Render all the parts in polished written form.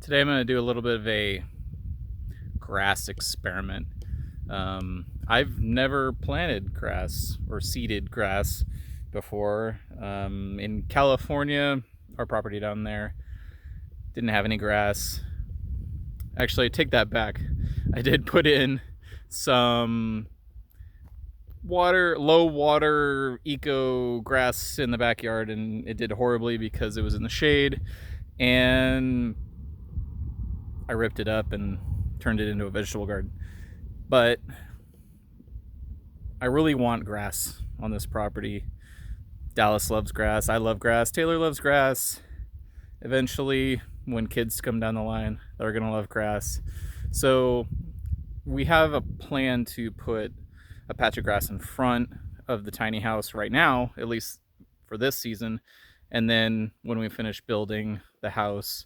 Today I'm going to do a little bit of a grass experiment. I've never planted grass or seeded grass before. In California, our property down there didn't have any grass. Actually, I take that back. I did put in some low water eco grass in the backyard, and it did horribly because it was in the shade, and I ripped it up and turned it into a vegetable garden. But I really want grass on this property. Dallas loves grass. I love grass. Taylor loves grass. Eventually, when kids come down the line, they're going to love grass. So we have a plan to put a patch of grass in front of the tiny house right now, at least for this season. And then when we finish building the house,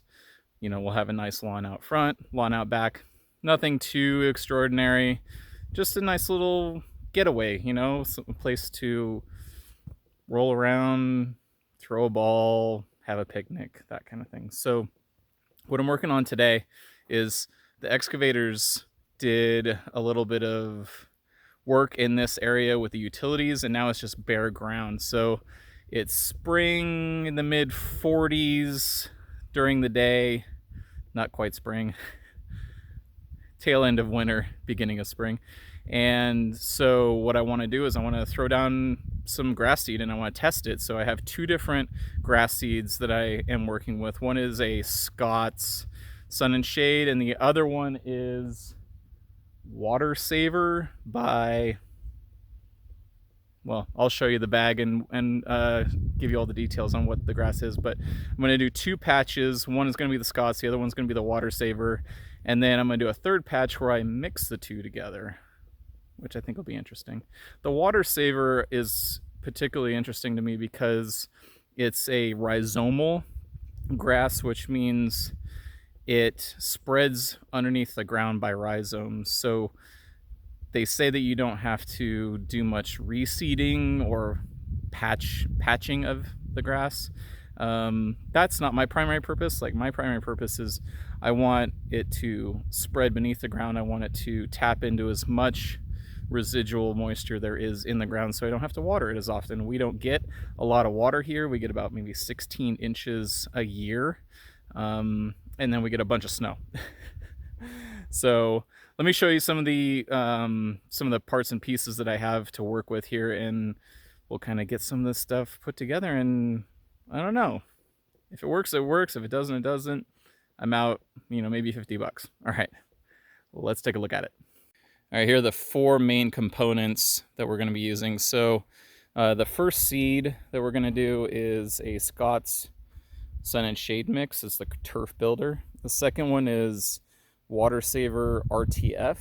we'll have a nice lawn out front, lawn out back. Nothing too extraordinary. Just a nice little getaway, a place to roll around, throw a ball, have a picnic, that kind of thing. So what I'm working on today is the excavators did a little bit of work in this area with the utilities, and now it's just bare ground. So it's spring in the mid 40s during the day, not quite spring, tail end of winter, beginning of spring. And so what I want to do is I want to throw down some grass seed and I want to test it. So I have two different grass seeds that I am working with. One is a Scott's Sun and Shade, and the other one is Water Saver by, well, I'll show you the bag and give you all the details on what the grass is. But I'm going to do two patches. One is going to be the Scott's, the other one's going to be the Water Saver. And then I'm going to do a third patch where I mix the two together, which I think will be interesting. The Water Saver is particularly interesting to me because it's a rhizomal grass, which means it spreads underneath the ground by rhizomes. So they say that you don't have to do much reseeding or patching of the grass. That's not my primary purpose. Like, my primary purpose is I want it to spread beneath the ground. I want it to tap into as much residual moisture there is in the ground so I don't have to water it as often. We don't get a lot of water here. We get about maybe 16 inches a year, and then we get a bunch of snow. So let me show you some of the parts and pieces that I have to work with here, and we'll kind of get some of this stuff put together. And I don't know, if it works, it works. If it doesn't, it doesn't. I'm out, maybe $50. All right, well, let's take a look at it. All right, here are the four main components that we're going to be using. So the first seed that we're going to do is a Scott's Sun and Shade mix. It's the turf builder. The second one is Water Saver RTF.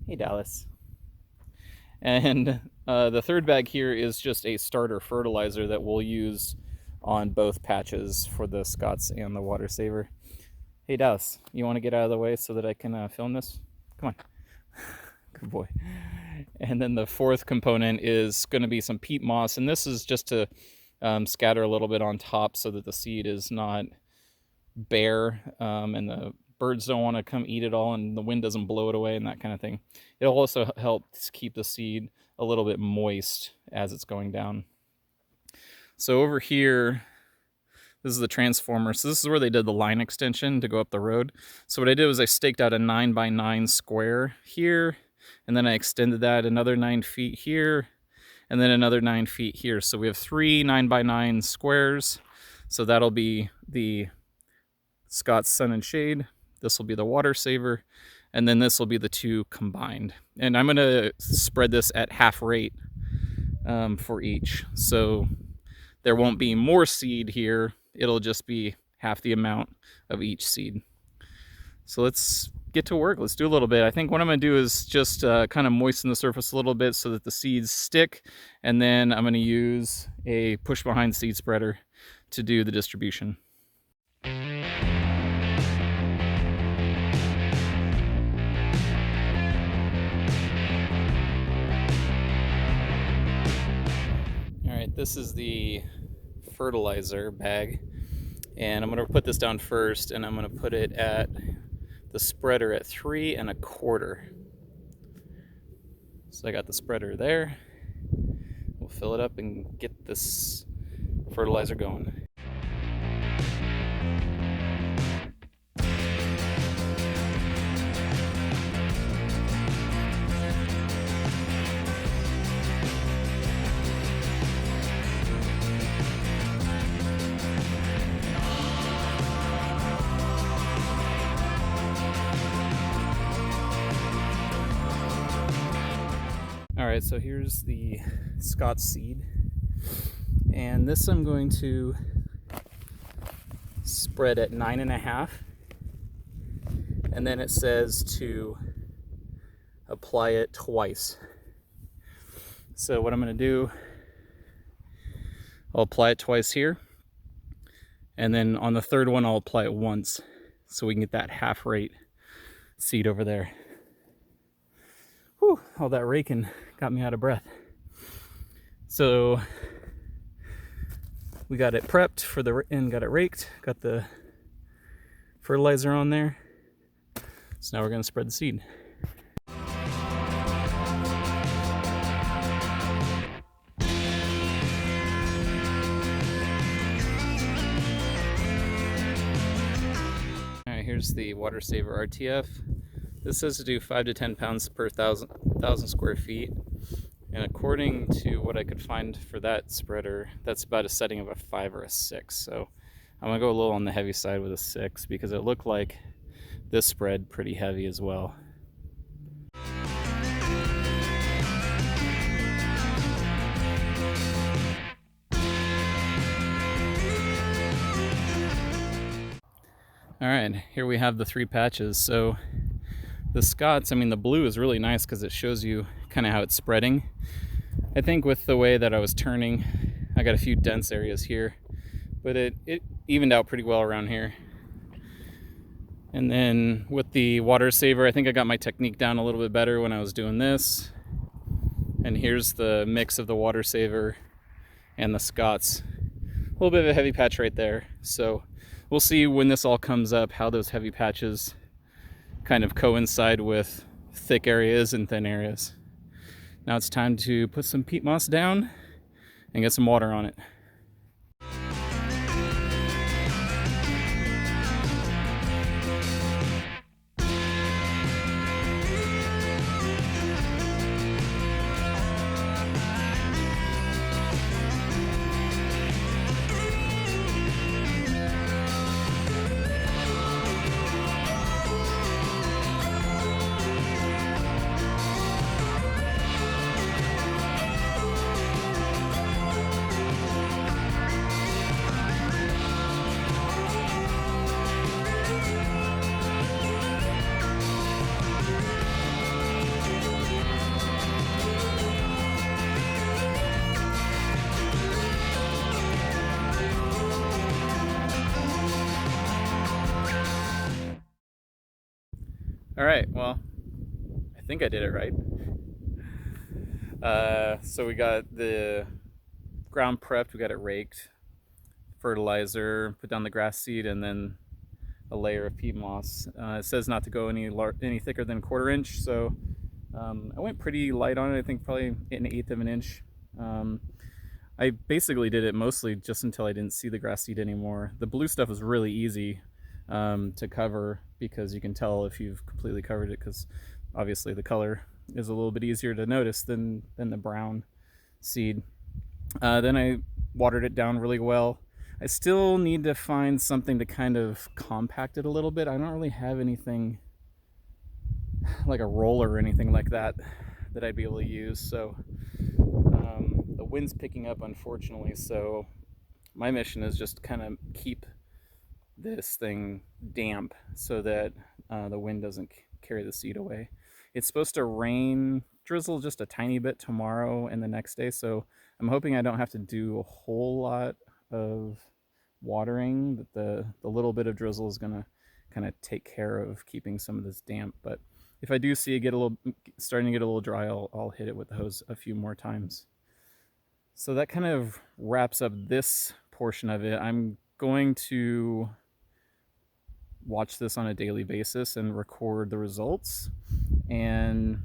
Hey, Dallas. And the third bag here is just a starter fertilizer that we'll use on both patches for the Scott's and the Water Saver. Hey, Dallas, you want to get out of the way so that I can film this? Come on. Good boy. And then the fourth component is going to be some peat moss, and this is just to scatter a little bit on top so that the seed is not bare, and the birds don't want to come eat it all, and the wind doesn't blow it away and that kind of thing. It'll also help keep the seed a little bit moist as it's going down. So over here, this is the transformer. So this is where they did the line extension to go up the road. So what I did was I staked out a 9x9 square here, and then I extended that another 9 feet here, and then another 9 feet here. So we have 3 9x9 squares. So that'll be the Scott's Sun and Shade. This will be the Water Saver, and then this will be the two combined. And I'm going to spread this at half rate for each. So there won't be more seed here. It'll just be half the amount of each seed. So let's get to work. Let's do a little bit. I think what I'm going to do is just kind of moisten the surface a little bit so that the seeds stick. And then I'm going to use a push behind seed spreader to do the distribution. All right, this is the fertilizer bag, And I'm going to put this down first, and I'm going to put it at the spreader at 3 1/4. So I got the spreader there. We'll fill it up and get this fertilizer going. Alright, so here's the Scott's seed, and this I'm going to spread at 9 1/2, and then it says to apply it twice. So what I'm going to do, I'll apply it twice here, and then on the third one I'll apply it once, so we can get that half rate seed over there. Whew, all that raking got me out of breath. So we got it prepped for the and got it raked, got the fertilizer on there. So now we're going to spread the seed. Alright, here's the Water Saver RTF. This says to do 5 to 10 pounds per thousand square feet. And according to what I could find for that spreader, that's about a setting of a 5 or a 6. So I'm going to go a little on the heavy side with a 6 because it looked like this spread pretty heavy as well. Alright, here we have the 3 patches. So the Scott's, I mean, the blue is really nice because it shows you kind of how it's spreading. I think with the way that I was turning, I got a few dense areas here, but it evened out pretty well around here. And then with the Water Saver, I think I got my technique down a little bit better when I was doing this. And here's the mix of the Water Saver and the Scott's. A little bit of a heavy patch right there. So we'll see when this all comes up how those heavy patches kind of coincide with thick areas and thin areas. Now it's time to put some peat moss down and get some water on it. All right, well, I think I did it right. So we got the ground prepped, we got it raked, fertilizer, put down the grass seed, and then a layer of peat moss. It says not to go any thicker than 1/4 inch, so I went pretty light on it. I think probably 1/8 of an inch. I basically did it mostly just until I didn't see the grass seed anymore. The blue stuff was really easy to cover because you can tell if you've completely covered it, because obviously the color is a little bit easier to notice than the brown seed. Then I watered it down really well. I still need to find something to kind of compact it a little bit. I don't really have anything like a roller or anything like that that I'd be able to use. So the wind's picking up, unfortunately, so my mission is just kind of keep this thing damp so that the wind doesn't carry the seed away. It's supposed to rain, drizzle just a tiny bit tomorrow and the next day, so I'm hoping I don't have to do a whole lot of watering, that the little bit of drizzle is gonna kind of take care of keeping some of this damp. But if I do see it starting to get a little dry, I'll hit it with the hose a few more times. So that kind of wraps up this portion of it. I'm going to watch this on a daily basis and record the results. And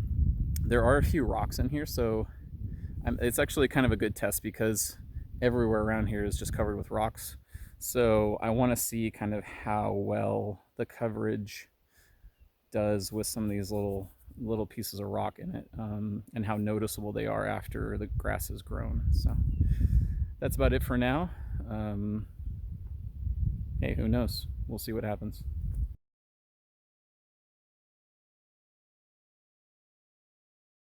there are a few rocks in here, so it's actually kind of a good test because everywhere around here is just covered with rocks. So I want to see kind of how well the coverage does with some of these little pieces of rock in it, and how noticeable they are after the grass is grown. So that's about it for now. Hey, who knows? We'll see what happens.